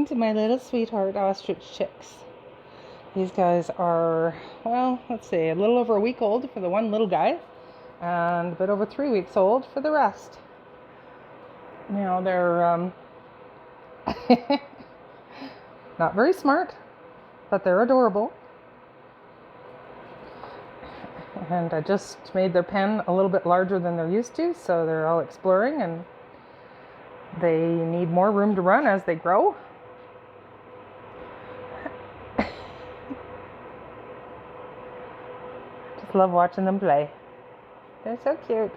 find my little sweetheart ostrich chicks. These guys are, well, let's see, a little over a week old for the one little guy and a bit over 3 weeks old for the rest. Now they're not very smart, but they're adorable. And I just made their pen a little bit larger than they're used to, so they're all exploring and they need more room to run as they grow. Just love watching them play. They're so cute.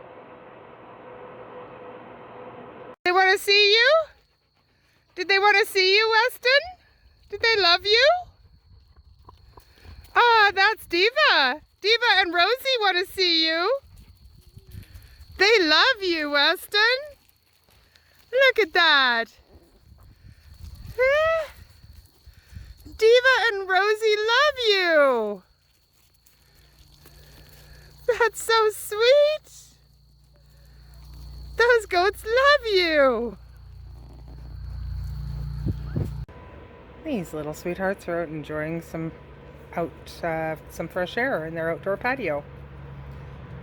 They want to see you? Did they want to see you, Weston? Did they love you? Ah, that's Diva. Diva and Rosie want to see you. They love you, Weston. Look at that. Diva and Rosie love you. That's so sweet. Those goats love you. These little sweethearts are out enjoying some fresh air in their outdoor patio.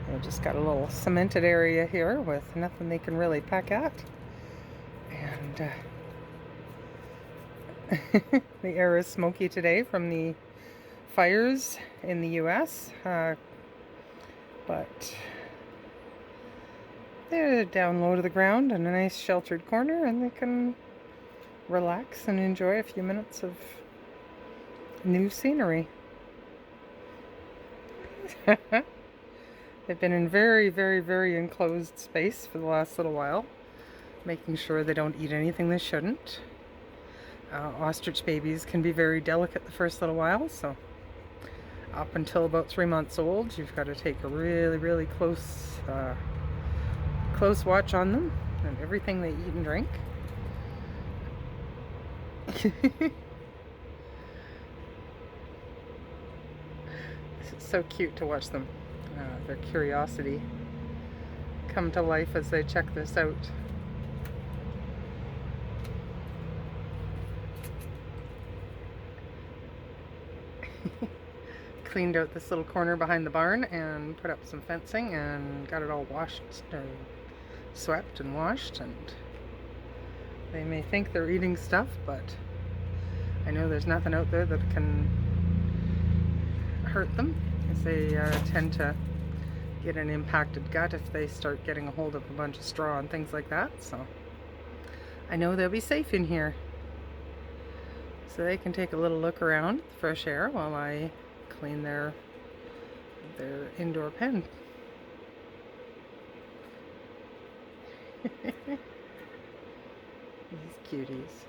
They just got a little cemented area here with nothing they can really peck at. And the air is smoky today from the fires in the US, but they're down low to the ground in a nice sheltered corner, and they can relax and enjoy a few minutes of new scenery. They've been in very, very, very enclosed space for the last little while, making sure they don't eat anything they shouldn't. Ostrich babies can be very delicate the first little while, so up until about 3 months old, you've got to take a really, really close watch on them and everything they eat and drink. It's so cute to watch them, their curiosity come to life as they check this out. Cleaned out this little corner behind the barn and put up some fencing and got it all washed and swept and washed, and they may think they're eating stuff, but I know there's nothing out there that can hurt them, as they tend to get an impacted gut if they start getting a hold of a bunch of straw and things like that. So I know they'll be safe in here, so they can take a little look around the fresh air while I clean their indoor pen. These cuties.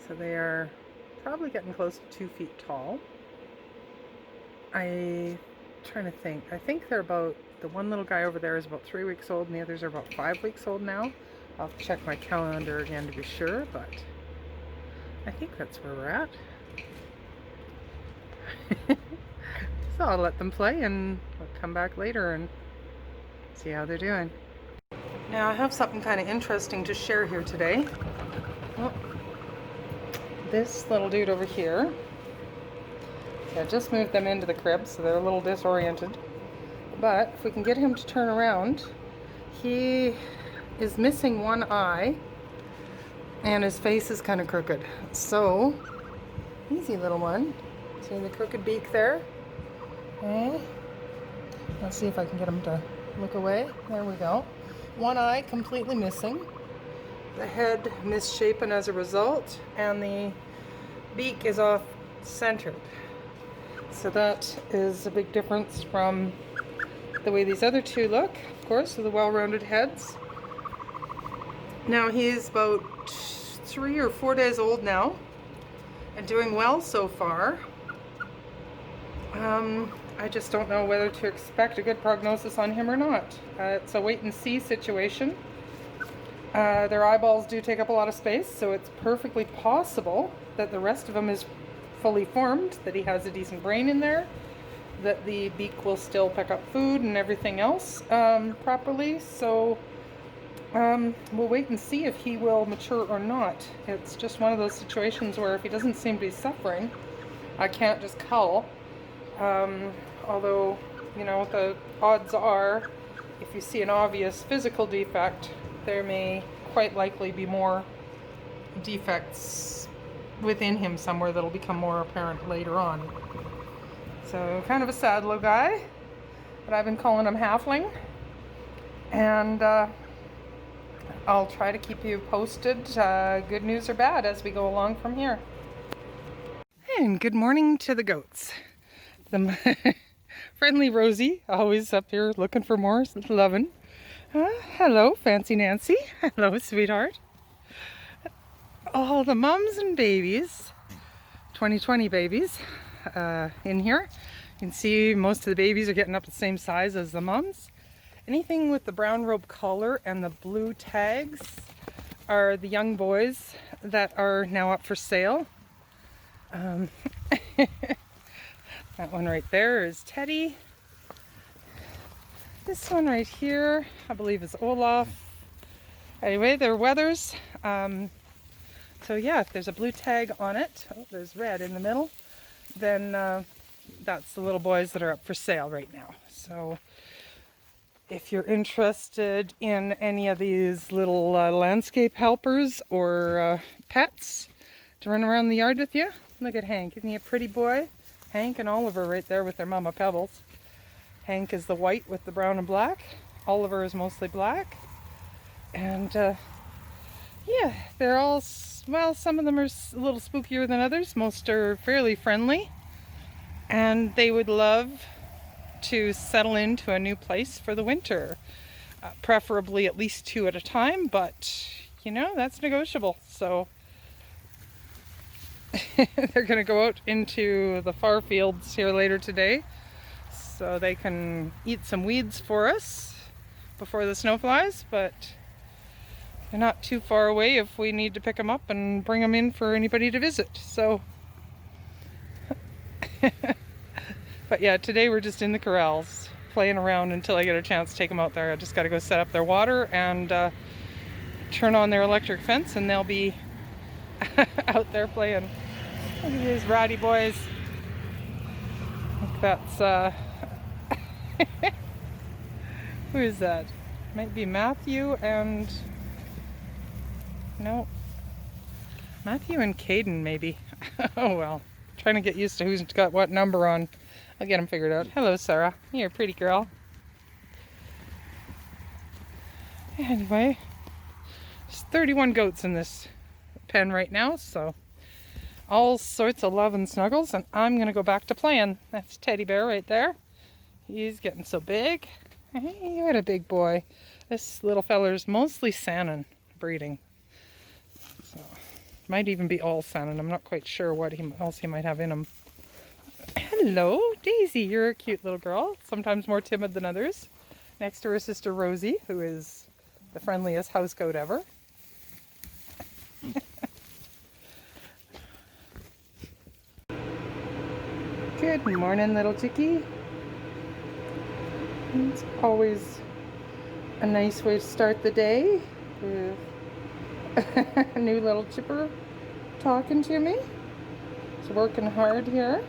So they are probably getting close to 2 feet tall. I'm trying to think. I think they're about, the one little guy over there is about 3 weeks old and the others are about 5 weeks old now. I'll have to check my calendar again to be sure, but I think that's where we're at. So I'll let them play and I'll come back later and see how they're doing. Now I have something kind of interesting to share here today. Oh, this little dude over here. So I just moved them into the crib, so they're a little disoriented. But if we can get him to turn around, he is missing one eye and his face is kind of crooked. So, easy little one. See the crooked beak there? Okay. Let's see if I can get him to look away. There we go. One eye completely missing. The head misshapen as a result, and the beak is off centered. So that is a big difference from the way these other two look, of course, with the well-rounded heads. Now he's about 3 or 4 days old now and doing well so far. I just don't know whether to expect a good prognosis on him or not. It's a wait and see situation. Their eyeballs do take up a lot of space, so it's perfectly possible that the rest of him is fully formed, that he has a decent brain in there, that the beak will still pick up food and everything else properly. So We'll wait and see if he will mature or not. It's just one of those situations where if he doesn't seem to be suffering, I can't just cull. Although, you know, the odds are, if you see an obvious physical defect, there may quite likely be more defects within him somewhere that'll become more apparent later on. So, kind of a sad little guy, but I've been calling him Halfling. And I'll try to keep you posted, good news or bad, as we go along from here. And good morning to the goats. The friendly Rosie, always up here looking for more loving. Hello, Fancy Nancy. Hello, sweetheart. All the mums and babies, 2020 babies, in here. You can see most of the babies are getting up the same size as the mums. Anything with the brown robe collar and the blue tags are the young boys that are now up for sale. That one right there is Teddy. This one right here, I believe, is Olaf. Anyway, they're Weathers. So yeah, if there's a blue tag on it, oh, there's red in the middle, then that's the little boys that are up for sale right now. So if you're interested in any of these little landscape helpers or pets to run around the yard with you, look at Hank. Isn't he a pretty boy? Hank and Oliver right there with their mama Pebbles. Hank is the white with the brown and black. Oliver is mostly black. And yeah, they're all, well, some of them are a little spookier than others. Most are fairly friendly. And they would love to settle into a new place for the winter. Preferably at least 2 at a time, but you know, that's negotiable. So they're going to go out into the far fields here later today so they can eat some weeds for us before the snow flies, but they're not too far away if we need to pick them up and bring them in for anybody to visit. So but yeah, today we're just in the corrals playing around until I get a chance to take them out there. I just got to go set up their water and turn on their electric fence, and they'll be out there playing. Look at these ratty boys. I think that's who is that? Might be Matthew and no, Matthew and Caden maybe. Oh well, trying to get used to who's got what number on. I'll get them figured out. Hello, Sarah. You're a pretty girl. Anyway, there's 31 goats in this pen right now, so all sorts of love and snuggles, and I'm going to go back to playing. That's Teddy Bear right there. He's getting so big. Hey, what a big boy. This little feller's mostly Saanen breeding. So, might even be all Saanen. I'm not quite sure what else he might have in him. Hello, Daisy. You're a cute little girl. Sometimes more timid than others. Next to her sister Rosie, who is the friendliest house goat ever. Good morning, little chickie. It's always a nice way to start the day with a new little chipper talking to me. He's working hard here.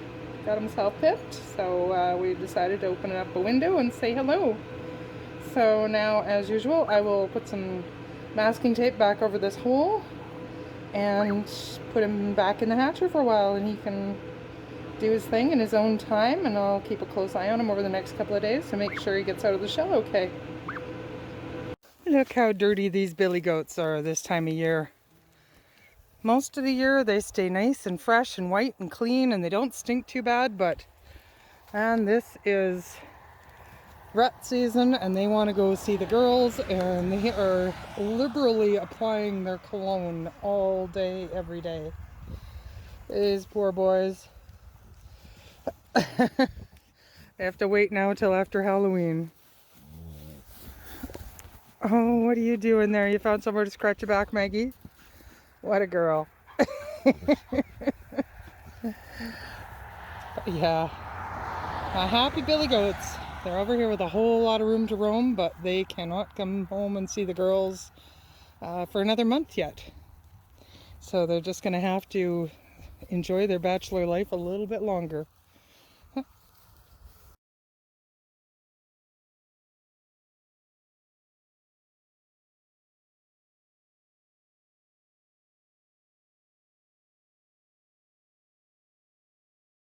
Got himself pipped, so we decided to open up a window and say hello. So now, as usual, I will put some masking tape back over this hole and put him back in the hatcher for a while, and he can do his thing in his own time, and I'll keep a close eye on him over the next couple of days to make sure he gets out of the shell okay. Look how dirty these billy goats are this time of year. Most of the year they stay nice and fresh and white and clean, and they don't stink too bad, but and this is rut season and they want to go see the girls, and they are liberally applying their cologne all day, every day. These poor boys. They have to wait now till after Halloween. Oh, what are you doing there? You found somewhere to scratch your back, Maggie? What a girl. Yeah. Happy billy goats. They're over here with a whole lot of room to roam, but they cannot come home and see the girls for another month yet. So they're just going to have to enjoy their bachelor life a little bit longer.